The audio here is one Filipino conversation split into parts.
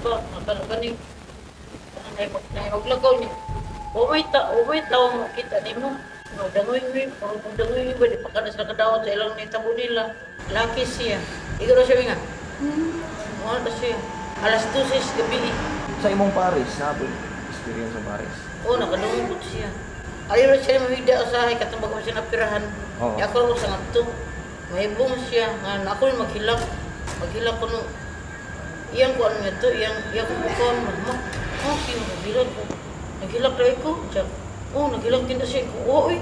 ba? Nakalabanig. Nahimaglagaw niya. Umay tao mo kita ni mo. Dangoy ba? Di pa ka na sila kadawat sa ilang nitabo nila. Laki siya. Ikaw na siya nga. Mga na siya. Alas 12 gabi. Sa imong Paris, nabi experience sa Paris. Oo, nakadungkot siya. Ayaw na siya mamigda usahay, katambag ko siya napirahan. Oo. Ako lang sa nga mahibong siya. Nga ako yung maghilak. Maghilak ko nung iyang ko ano nga to, iyang ko bukon. Sino maghilak ko? Naghilak na ko. Siya, naghilak din na siya ko. Uy,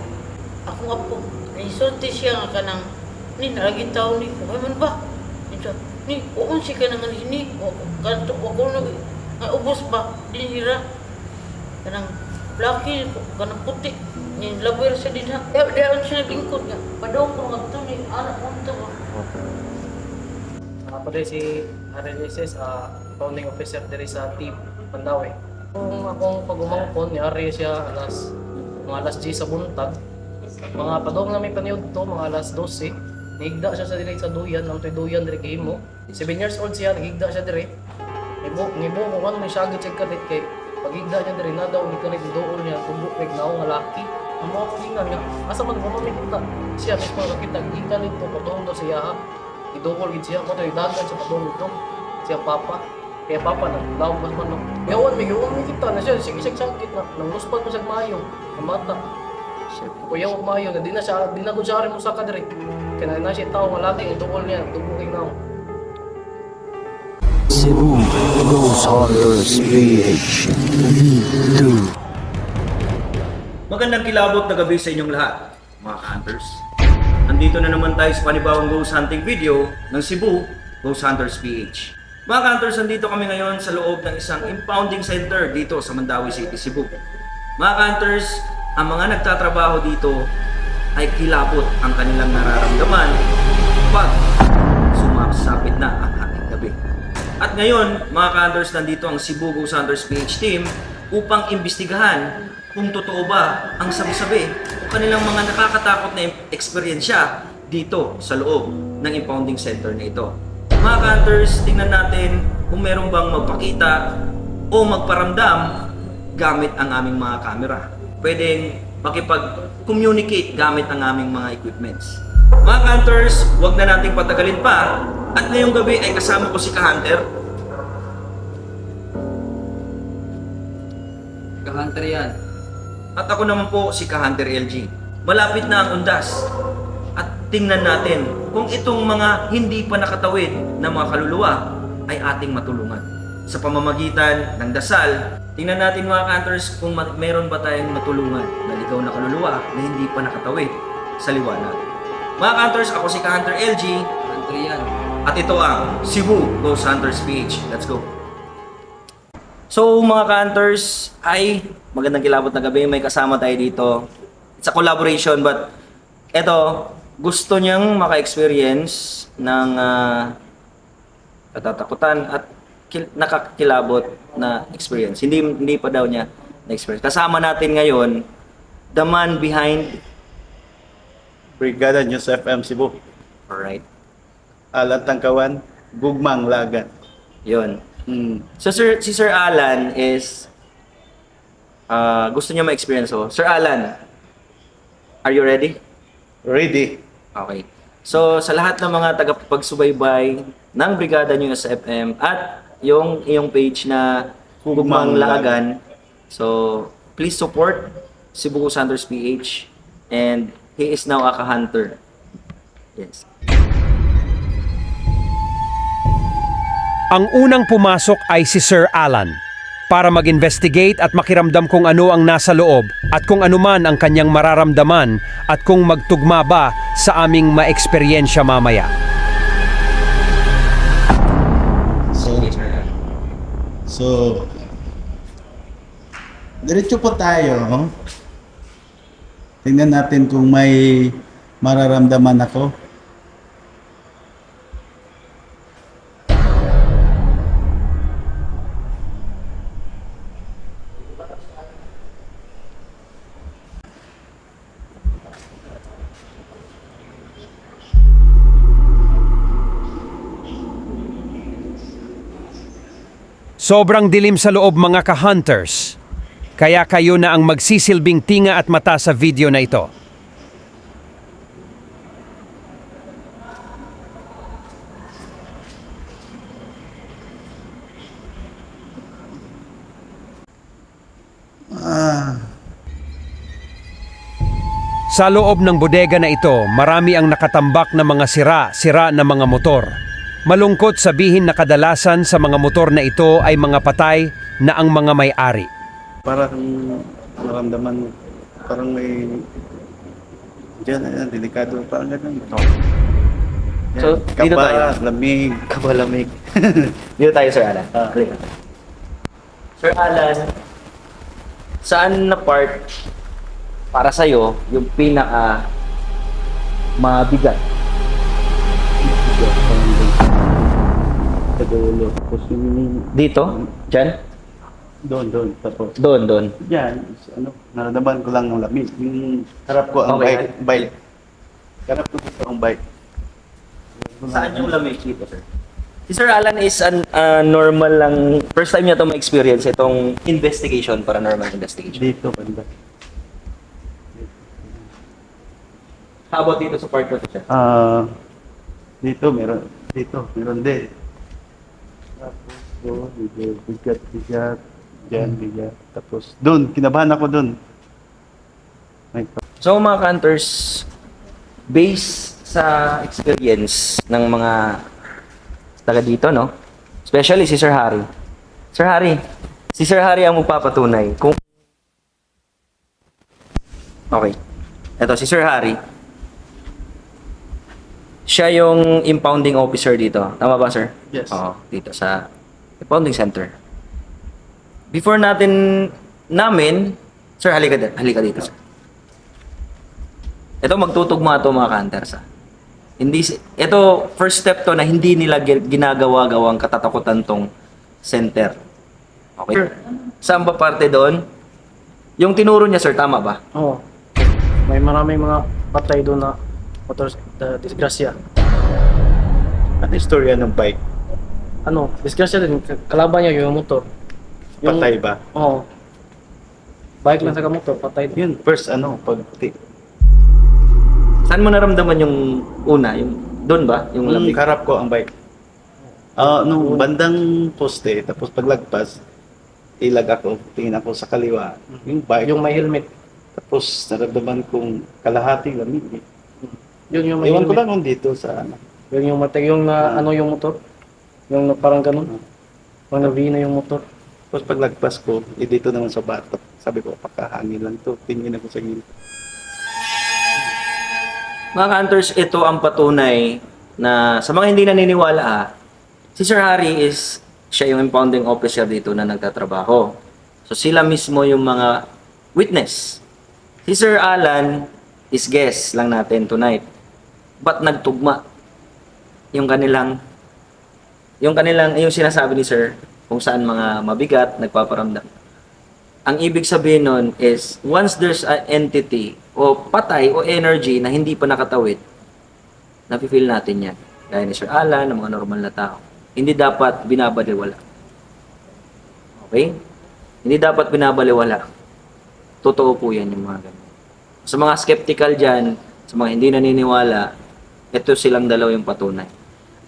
akong apo. Naisulti siya nga kanang, nalagi tao ni ko. Ay man ba? Siya, uon siya ka nang ini. Kanto, ako nga ubos ba? Dinihira. Kanang, laki, kanang puti. Labuir siya din ha. Dahil siya naglingkod nga. Padong ko nga ito ni anak ko ito. Ako din si RLSS, founding officer diri sa team Pandawe. Kung akong pagumangkon, yari siya mga alas 10 sa buntag. Mga padong namin paniod to, mga alas 12. Nahigda siya sa diri sa duyan, ang duyan diri kay mo. 7 years old siya, nahigda siya diri. Ngibo mo man may syagit siya kadit kay pagigda niya diri na daw ni kanit dool niya tubok kay naong nga laki. Ang mga pagingan niya, asa man mo makita siya mismo nakita gikan nito patong daw siya ha. Idukol gid siya mo tayo dagan sa patong nito. Siya papa. Kaya papa na daw man man. Yawan mi kita na siya sige sakit na nang luspad mo sa mayo. Ang bata. Kuya mo mayo na di na gud siya mo sa kadiri. Kaya na siya tao nga laki idukol niya tubok kay naong. Cebu Ghost Hunters PH V2. Magandang kilabot na gabi sa inyong lahat, mga ka-hunters. Nandito na naman tayo sa panibawang ghost hunting video ng Cebu Ghost Hunters PH. Mga ka-hunters, nandito kami ngayon sa loob ng isang impounding center dito sa Mandawi City, Cebu. Mga ka-hunters, ang mga nagtatrabaho dito ay kilabot ang kanilang nararamdaman pag sumasapit na ang hating gabi. At ngayon, mga ka-hunters, nandito ang Cebu Ghost Hunters PH team upang imbestigahan kung totoo ba ang sabi-sabi o kanilang mga nakakatakot na eksperyensya dito sa loob ng impounding center na ito. Mga ka-hunters, tingnan natin kung meron bang magpakita o magparamdam gamit ang aming mga camera. Pwedeng makipag-communicate gamit ang aming mga equipments. Mga ka-hunters, huwag na nating patagalin pa. At ngayong gabi ay kasama ko si Ka-Hunter. Ka-hunter yan. At ako naman po si Ka-Hunter LG. Malapit na ang undas. At tingnan natin kung itong mga hindi pa nakatawid na mga kaluluwa ay ating matulungan. Sa pamamagitan ng dasal, tingnan natin mga Ka-Hunters kung meron ba tayong matulungan na ligaw na kaluluwa na hindi pa nakatawid sa liwanag. Mga Ka-Hunters, ako si Ka-Hunter LG. Hunter yan. At ito ang Cebu Ghost Hunters PH. Let's go! So mga ka-hunters, ay magandang kilabot na gabi. May kasama tayo dito. It's a collaboration but ito, gusto niyang maka-experience ng katatakutan at nakakilabot na experience. Hindi pa daw niya na-experience. Kasama natin ngayon, the man behind Brigada News FM Cebu. Alright. Alat Tangkawan, Gugmang Lagan. Yun. So si Sir Alan is gusto niya ma-experience ko. Sir Alan, are you ready? Ready. Okay. So sa lahat ng mga tagapagsubaybay ng Brigada News FM at yung iyong page na Gugmang Lagan, so please support Cebu Ghost Hunters PH and he is now a ka-hunter. Yes. Ang unang pumasok ay si Sir Alan para mag-investigate at makiramdam kung ano ang nasa loob at kung ano man ang kanyang mararamdaman at kung magtugma ba sa aming maeksperiensya mamaya. So, diretso po tayo. Tingnan natin kung may mararamdaman ako. Sobrang dilim sa loob mga ka-hunters. Kaya kayo na ang magsisilbing tinga at mata sa video na ito. Sa loob ng bodega na ito, marami ang nakatambak na mga sira na mga motor. Malungkot sabihin na kadalasan sa mga motor na ito ay mga patay na ang mga may-ari. Parang maramdaman mo. Parang may... Diyan, delikado pa ang ganun. Yan, So, dito kaba, tayo. lamig. Kabalamig. Dito tayo, Sir Alan. Halika. Sir Alan, saan na part para sa'yo yung pinaka mabigat? Sa dulo. Tapos yung... Dito? Diyan? Doon. Tapos... Doon. Yan, naramdaman ko lang ng lamig. Yung harap ko ang Okay. bike. Harap ko dito ang bike. Saan yung lamig dito, sir? Si Sir Alan is an normal lang, first time niya ito ma-experience itong investigation, paranormal investigation. Dito, banda. How about dito sa part na ito, sir? Dito, meron din. Tapos, doon, bigat. Diyan, bigat. Tapos, doon, kinabahan ako doon. So mga hunters, based sa experience ng mga taga dito, no? Especially si Sir Harry. Sir Harry, si Sir Harry ang magpapatunay kung... Okay. Ito, si Sir Harry. Siya yung impounding officer dito. Tama ba, sir? Yes. Oo, dito sa impounding center. Before namin, sir, halika dito, sir. Ito, magtutugma ito mga ka-hunters. Ito, first step to na hindi nila ginagawa-gawang katatakutan tong center. Okay? Saan ba parte doon? Yung tinuro niya, sir, tama ba? Oo. May maraming mga patay doon na motor disgrasya. Ano yung storya ng bike? Disgrasya din. Kalaban niya yung motor. Patay ba? Oo. Bike lang sa motor, patay din. Yun, first pag Saan mo naramdaman yung una? Yung doon ba? Yung lamig? harap ko ang bike. Nung bandang poste, tapos paglagpas, ilag ako, tingin ako sa kaliwa, yung bike. Yung may helmet. Tapos naramdaman kong kalahati lamig. Yun yung may Iwan ko helmet. lang kung dito sa Yun yung matay, yung na, yung motor. Yung parang ganun. Parang na yung motor. Tapos paglagpas ko, dito naman sa batok. Sabi ko, pakahangin lang to. Tingin ako sa gilid. Mga hunters, ito ang patunay na sa mga hindi naniniwala, si Sir Harry is siya yung impounding officer dito na nagtatrabaho. So sila mismo yung mga witness. Si Sir Alan is guest lang natin tonight. But nagtugma yung sinasabi ni Sir kung saan mga mabigat, nagpaparamdam. Ang ibig sabihin nun is, once there's an entity o patay o energy na hindi pa nakatawid, nafe-feel natin yan. Gaya ni Sir Alan, ng mga normal na tao. Hindi dapat binabaliwala. Okay? Hindi dapat binabaliwala. Totoo po yan yung mga ganun. Sa mga skeptical dyan, sa mga hindi naniniwala, ito silang dalaw yung patunay.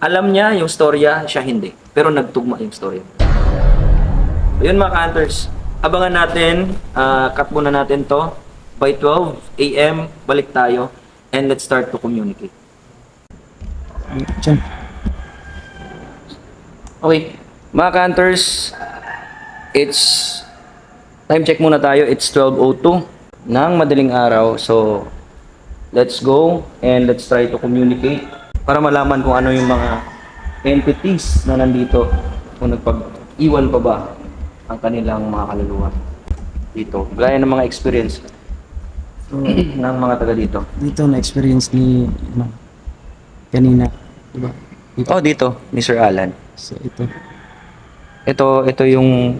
Alam niya yung storya, siya hindi. Pero nagtugma yung storya. Ayun mga ka-hunters, abangan natin, cut muna natin to. By 12 a.m., balik tayo and let's start to communicate. Okay, mga ka-hunters, it's time check muna tayo. It's 12:02 ng madaling araw. So, let's go and let's try to communicate para malaman kung ano yung mga entities na nandito, kung nagpag-iwan pa ba ang kanilang mga kaluluwa dito. Gaya ng mga experience ng mga taga dito. Dito na experience ni kanina, diba? Dito. Oh, dito, ni Sir Alan. So ito. Ito yung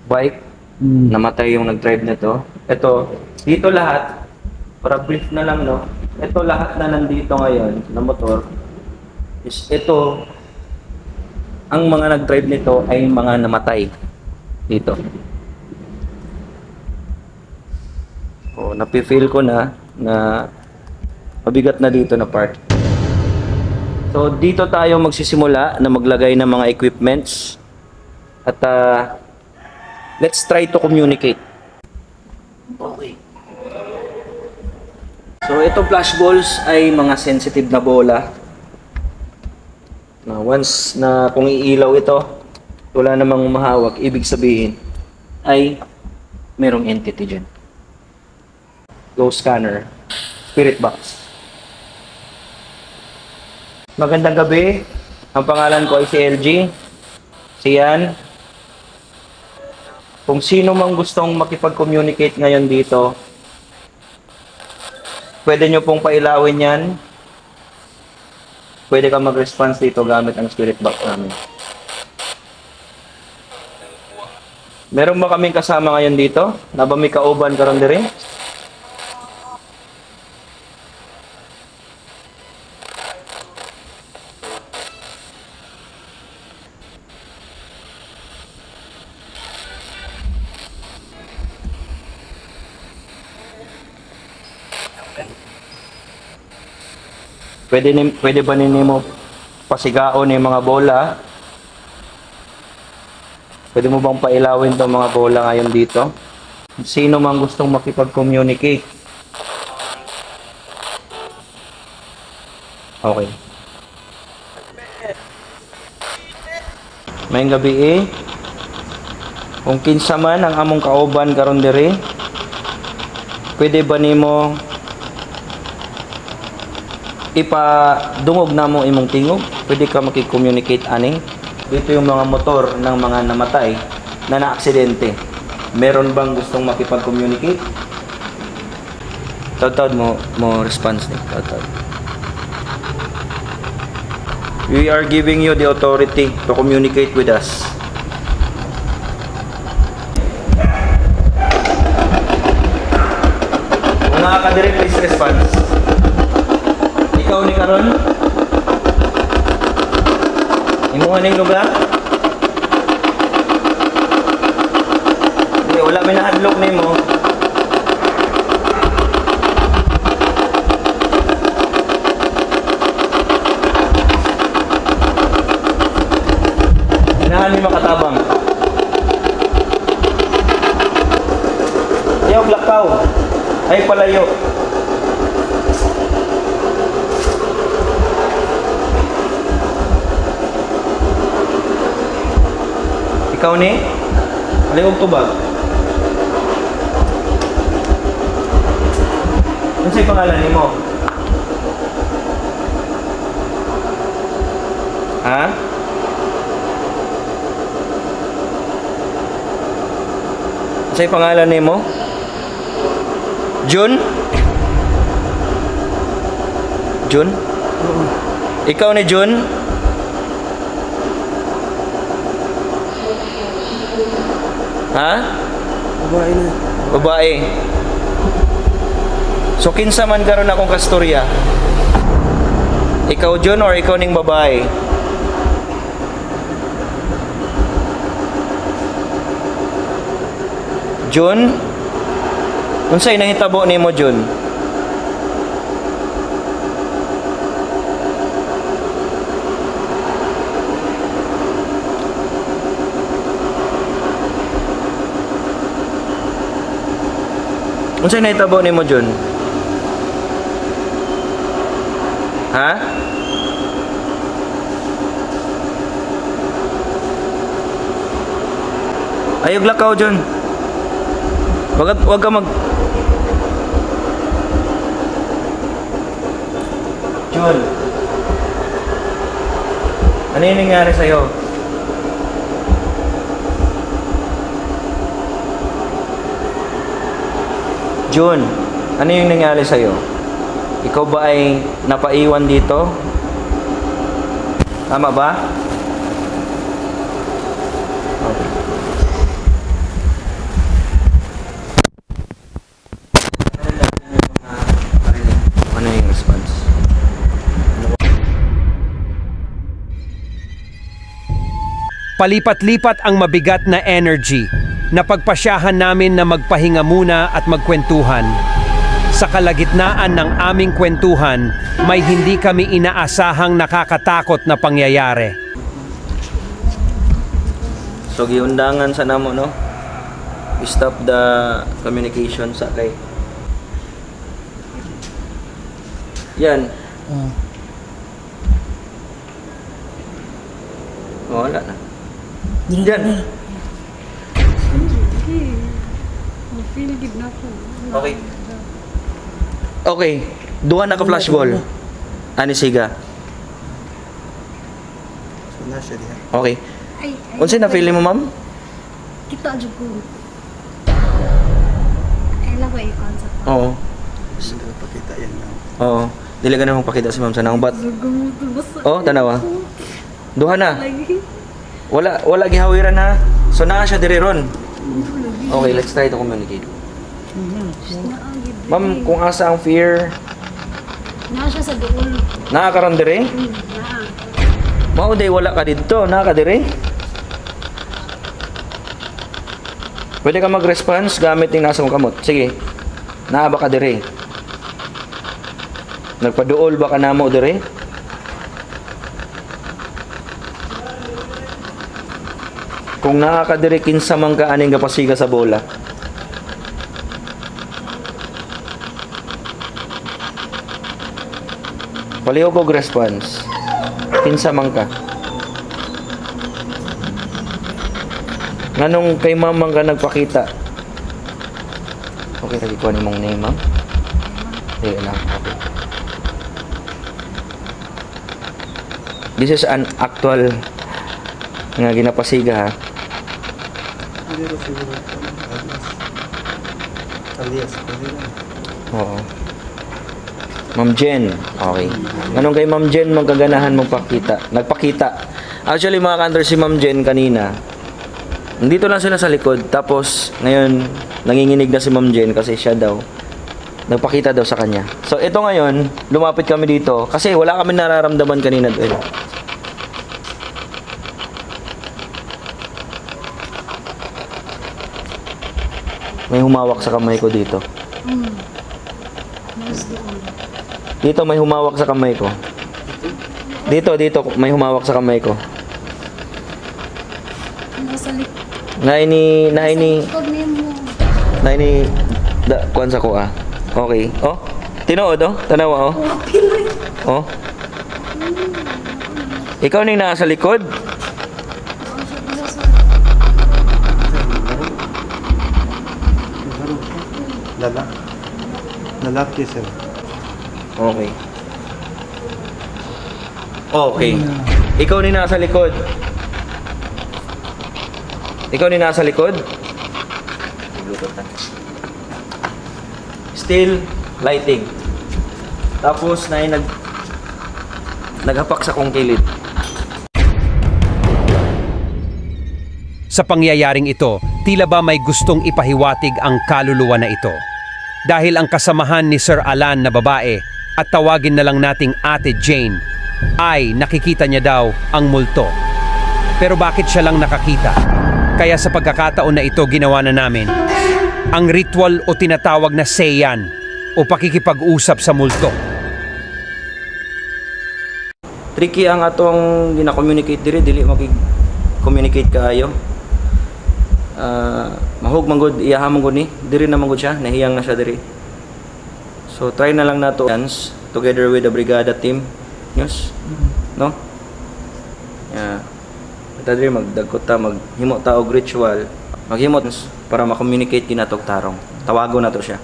bike, namatay yung nag-drive nito. Ito, dito lahat, para brief na lang, no? Ito lahat na nandito ngayon na motor is ito ang mga nag-drive nito ay mga namatay dito. O, napifeel ko na mabigat na dito na part. So, dito tayo magsisimula na maglagay ng mga equipments. At let's try to communicate. Okay. So, itong flash balls ay mga sensitive na bola. Na once na kung iilaw ito, wala namang mahawak, ibig sabihin ay merong entity dyan. Ghost scanner, spirit box. Magandang gabi. Ang pangalan ko ay si LG. Si Yan. Kung sino mang gustong makipag-communicate ngayon dito, pwede nyo pong pailawin yan. Pwede ka mag-response dito gamit ang spirit box namin. Meron ba kaming kasama ngayon dito? Na ba may kauban karon diri? Pwede ba mo pasigaon yung mga bola? Pwede mo bang pailawin itong mga bola ngayon dito? Sino mang gustong makipag-communicate? Okay. Mayong gabi Kung kinsa man ang among kauban karon diri, pwede ba nimo ipadungog na mo imong tingog? Pwede ka makikommunicate aning? Dito yung mga motor ng mga namatay na naaksidente. Meron bang gustong makipag-communicate? Taud mo response ni taud. We are giving you the authority to communicate with us. Kung nakakadiri, please response. Ikaw ni karon? Imo aning lugar? Hindi, wala may nahadlok nimo. Inahan ni makatabang. Yaw blakaw. Ay palayo. Ikaw ni? Aling tubag. Ano sa'yo pangalan ni mo? Ha? Ano sa'yo pangalan ni mo? Jun? Jun? Ikaw ni Jun? Ha? Babae na. Babae. So kinsa man karon akong kastorya? Ikaw Jun or ikaw ning babae? Jun? Unsay nahitabo nimo Jun? Unsay nahitabo nimo Jun? Ha? Ayog lakaw Jun. Wag ka mag Jun. Ano yung nangyari sa'yo? Jun, ano yung nangyari sa'yo? Ikaw ba ay napaiwan dito? Tama ba? Okay. Ano yung response? Palipat-lipat ang mabigat na energy. Napagpasyahan namin na magpahinga muna at magkwentuhan. Sa kalagitnaan ng aming kwentuhan, may hindi kami inaasahang nakakatakot na pangyayari. So giundangan sa namo no. Stop the communication sa kay. Yan. Oh, wala na. Yan. Okay. Okay. Duha na ka flashball. Ani siga. Okay. Unsa na feeling mo, ma'am? Kita aja ko. Ela ko ikon sa pa. Oo. Pakita yan na. Oo. Dili ka na mong pakita si ma'am sa nang bat. Oh, tanawa. Duha na. Wala gihawiran ha. So naa siya diri ron. Okay, let's try to communicate. Ma'am, kung asa ang fear, Na siya sa doon. naa ka ron diri? Na. Mao day wala ka didto, naa ka diri? Pwede ka mag-response gamit ng nasa mong kamot. Sige. Naa ba ka diri? Nagpaduol ba ka namo diri? Kung naa ka diri kinsa man ka aning gapasiga sa bola. Palihog og response. Kinsa man ka. Nganong kay mamang ka nagpakita? Okay, lagi ko ni mong name, ma'am. Dili lang. Okay. This is an actual nga ginapasiga ha. Oo. Ma'am Jen. Okay. Nganong kay Ma'am Jen magkaganahan magpakita? Nagpakita. Actually mga kantor si Ma'am Jen kanina. Nandito lang sila sa likod. Tapos ngayon nanginginig na si Ma'am Jen kasi siya daw nagpakita daw sa kanya. So ito ngayon, lumapit kami dito kasi wala kami nararamdaman kanina doon. May humawak sa kamay ko dito. Dito may humawak sa kamay ko. Dito may humawak sa kamay ko. Nasa likod Naini nimo. kuan sa ko ah. Okay. Oh. Tinuod oh. Tanawa oh. Oh. Ikaw ning nasa likod. Lalaki sir. Okay. Okay. Ikaw ni nasa likod. Ikaw ni nasa likod. Still lighting. Tapos na naghapak sa kong kilid. Sa pangyayaring ito, tila ba may gustong ipahiwatig ang kaluluwa na ito. Dahil ang kasamahan ni Sir Alan na babae at tawagin na lang nating Ate Jane ay nakikita niya daw ang multo. Pero bakit siya lang nakakita? Kaya sa pagkakataon na ito ginawa na namin ang ritual o tinatawag na seyan o pakikipag-usap sa multo. Tricky ang atong gina-communicate dili makig-communicate kaayo. Mahog man gud iyahamon gud ni diri na man gud siya, nahiyang na siya diri. So try na lang nato dance together with the brigada team. Yes. No? Yeah. Ita diri magdagkot ta maghimo ta og ritual. Maghimo para ma-communicate kinatog tarong. Tawagon nato siya.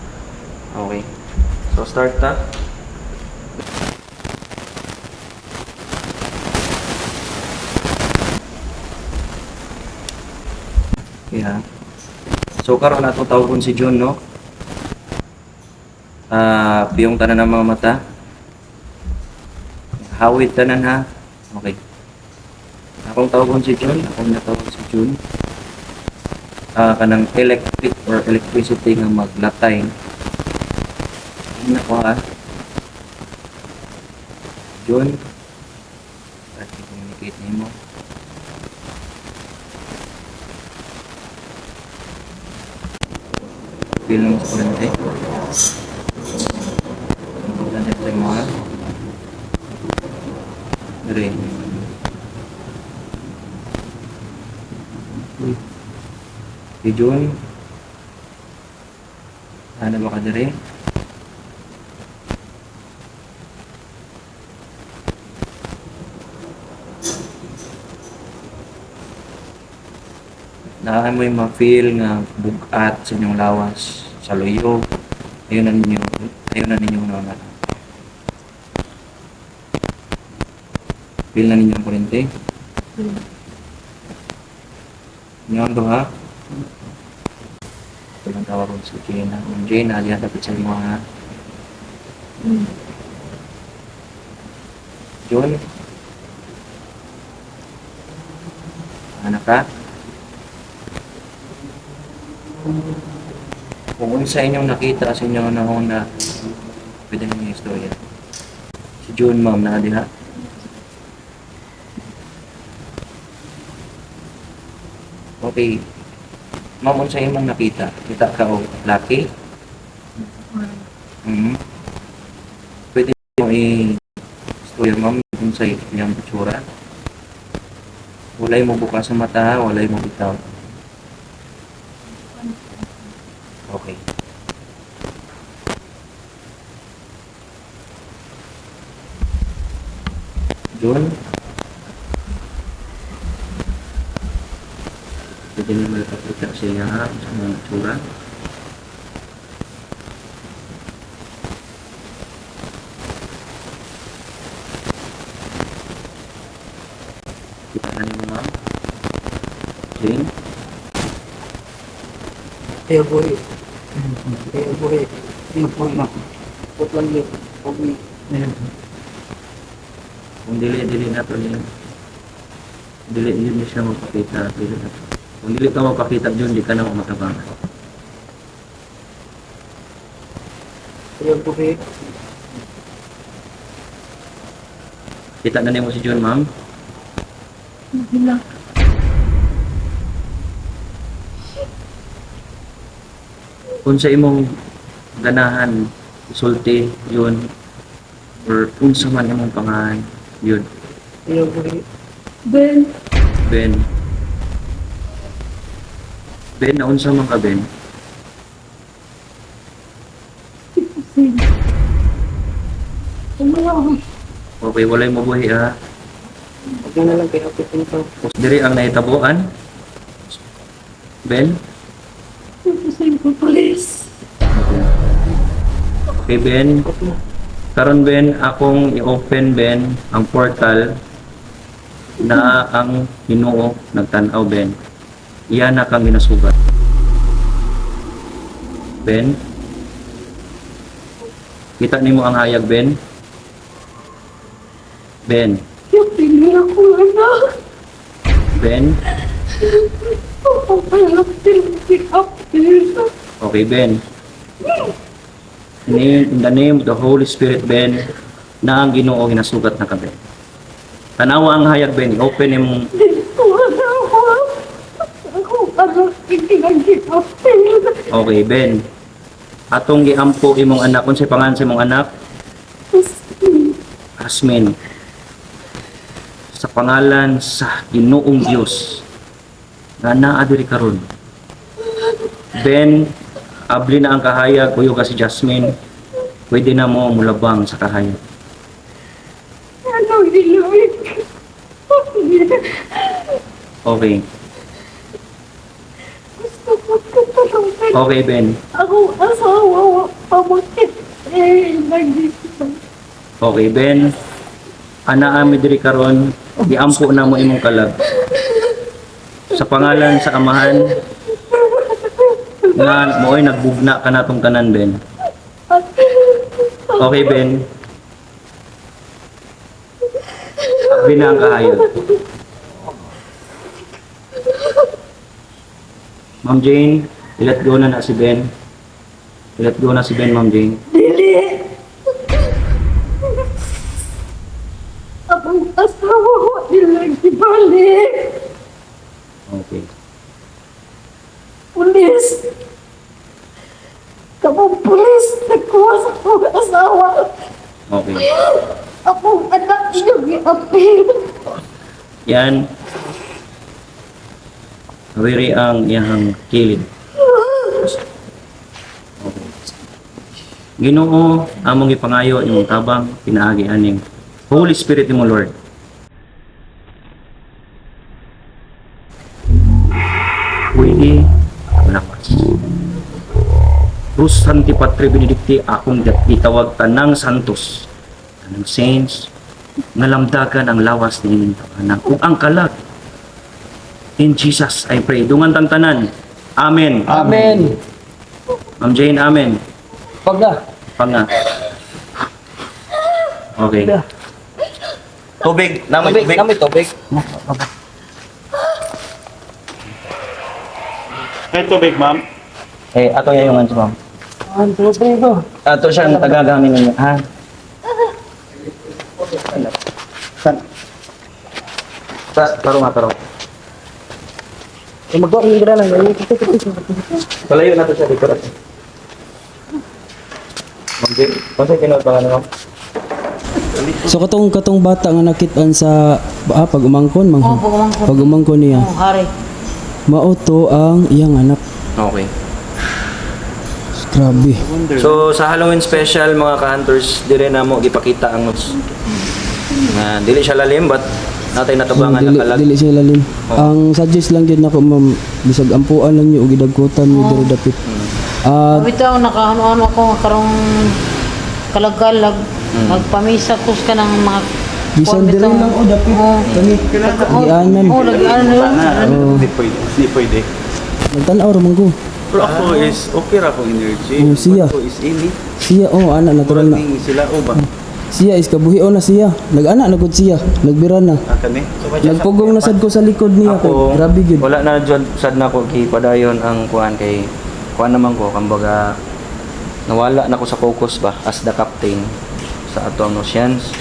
Okay. So start ta. Yeah. So karon nato tawagon si John, no? Piyong tanan ng mga mata. Hawid tanan ha. Okay. Akong tawagon si John, akong natawag si John. Kanang electric or electricity nga maglatay. Ano ko ha? John. At i-communicate nimo. Feel mo sa kurente. Ganit lang mo ha. Dire. Si Jun. Ano ba ka dire? Na mo yung ma-feel nga bugat sa inyong lawas, sa luyog. Ayun na ninyo na. Feel na ninyo ang kurente? Inyo ang ha? Ito lang tawag ko sa Kina. Yung Jane, alihan dapat sa inyo ha. June? Anak ka? Kung ano sa inyong nakita sa inyong nahuna, pwede ninyo yung istorya. Si June, ma'am, naadiha. Okay. Ma'am, kung sa imong nakita, kita ka o laki? Pwede mo i-istorya, ma'am, kung sa inyong itsura. Walay mo bukas sa mata, walay mo bitaw. Okay. June? Pwede naman ipakita siya sa mga tsura. Kita na niyo ma'am? Jane? Kaya boy. Kaya boy na. Putlang yun. Pag-uwi. Kung dili na to niya. Dili niya siya magpakita. Kung dili ka magpakita dyan, di ka na matabang. Kaya boy. Kita na niyo mo si June, ma'am? Nagila. Kung sa imong ganahan, isulti, yun. Or kung sa man imong pangalan, yun. Kaya boy. Ben. Ben. Ben, naunsa man ka, Ben? Umalang. Okay, walay mabuhi ha. Huwag na lang kaya apit nito. Kung diri ang naitabuan, Ben? Pupusin ko, please. Okay, Ben. Karon Ben, akong i-open Ben ang portal na ang Ginoo nagtan-aw Ben. Iyan na kang ginasugat. Ben? Kita nimo ang hayag Ben? Ben? Yung pili ako, anak. Ben? Papalang pick-up. Okay, Ben. In the name of the Holy Spirit, Ben, na ang Ginoo ginasugat na ka, Ben. Tanawa ang hayag, Ben. Open imong... Okay, Ben. Atong giampo imong anak. Kung sa pangalan sa imong anak? Asmin. Sa pangalan sa Ginoong Diyos na naa diri karon. Ben, abli na ang kahayag, kuyo ka si Jasmine. Pwede na mo mulabang sa kahayag. Ano, Iloy? Okay. Gusto ko tutulungan. Okay, Ben. Ako asawa, pamakit. Nag-isip. Okay, Ben. Ana ami diri karon, giampo na mo imong kalag. Sa pangalan sa Amahan, nga mo'y nagbugna ka natong tanan, Ben. Okay, Ben. Abli na ang kahayag. Ma'am Jane, i-let go na si Ben. I-let go na si Ben, Ma'am Jane. Dili. Ang asawa ko nilang ibalik. Okay. Pulis. Kamong pulis, nagkuha sa akong asawa. Okay. Akong anak niyo gi-apil. Yan. Awiri ang iyang kilid. Okay. Ginoo, among ipangayo imong tabang pinaagi aning Holy Spirit nimo Lord. Pwede malakas. Rus Santi Patri Benedicti akong itawag tanang santos, tanang saints, nga lamdagan ang lawas ni inyong tawanan ug ang kalag. In Jesus I pray. Dungan tang tanan. Amen. Amen. Ma'am Jane, amen. Pagka. Panga. Okay. Tubig, namoy tubig. Namoy tubig. Kahit tubig, ma'am. Eh, ato yung ano, ma'am. Ang tubig ko. Ato siyang tagagamit ninyo, ha? Tarong. Eh, magbuwak ng granang. Palayo na to siya dito. Ma'am Jane, kasi kinautangan na, ma'am. So katong bata nga nakitaan sa pag umangkon mang. Oh, pagumangkon. Pag umangkon niya. Oh, hari. Mauto ang iyang anak. Okay. Grabe. So sa Halloween special mga ka-hunters, dire na mo gipakita ang notes. Dili siya lalim but natay natabangan na kalag. Dili siya lalim. Ang suggest lang gyud nako ma'am, bisag ampuan lang niyo og gidagkutan niyo diri dapit. Bitaw nakaano-ano ko karong kalag-kalag. Magpamisa kus ka ng mga Bisan diri lang o dapit. Kani gianan. Oh, lagi-ano yun. Hindi pwede. Nagtan-aw ra man ko. Pero ako is okay ra akong energy. Oh, siya. Ako is ini. Siya ana natural na. Murating sila o ba? Siya is kabuhio na siya. Nag-ana na gud siya. Nagbira na. Kani. Nagpugong na sad ko sa likod niya kay Ako, grabe gyud. wala na jud sad na ko padayon ang kuan kay kuan naman ko kumbaga nawala na ko sa focus ba as the captain sa atong Oceans.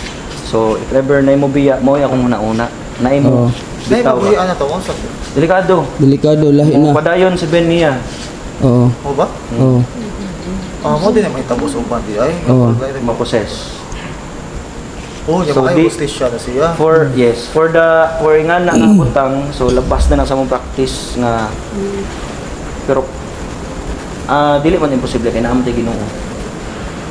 So if ever na mo biya mo akong una-una na imo. Bitaw. Ano to? Unsa? Delikado. Delikado lahi na. Padayon si Ben niya. Oo. Mo ba? Oo. Mo din may tapos uban di ay. Mapossess. Oh, yung So, mga di- hostage siya na siya. For nga na butang so labas na sa mong practice nga pero dili man imposible kay naamay Ginoo.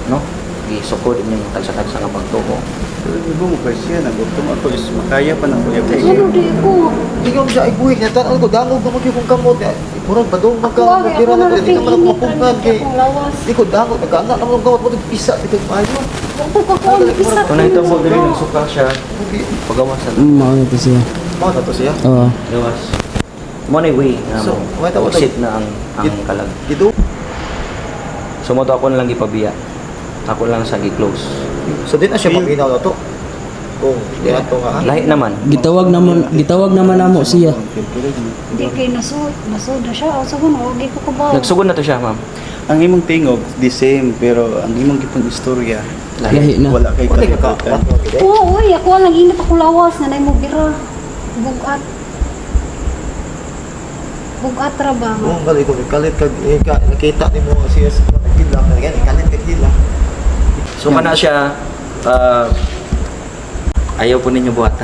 No? Gisukod inyong tagsa-tagsa nga pagtuo. Ibo mo kasi yan. Nagutom ako is makaya pa ng kuya ko. Ano di ko? Hindi ko siya ibuhig na tan ko dangog na mo kung kamot. Murag badong Wag, magkira ako na na di ka man tingin mapungan kay. akong lawas. Di ko dangog nagkaanak na mo gamot mo pisa dito maayo. Ako ka ko isa. Kung nahitabo dili nagsuka siya, pagawasan. Mao na to siya. Mo na to siya. Oo. Gawas. Mo na way nga So, mo. may tawag- Exit na ang kalag. Dito. So mo to ako na lang gipabiya. Ako lang sa gi-close. So di na siya maginaw na to. Oh, di ato nga. Lahi naman. Gitawag naman namo siya. Di kay nasud na siya. Asa ko na wagi ko kabaw. Nagsugod na to siya, ma'am. Ang imong tingog, the same. Pero ang imong gipong istorya, Lahi na. wala kay Wala ka kalimutan. Oo, uy, ako lang init ako lawas na mo bira. Bugat. Bugat ra ba? Oh, gali ko kalit kag nakita nimo siya sa nagdila na gani kalit kag dila. So kana siya ayaw po ninyo buhata.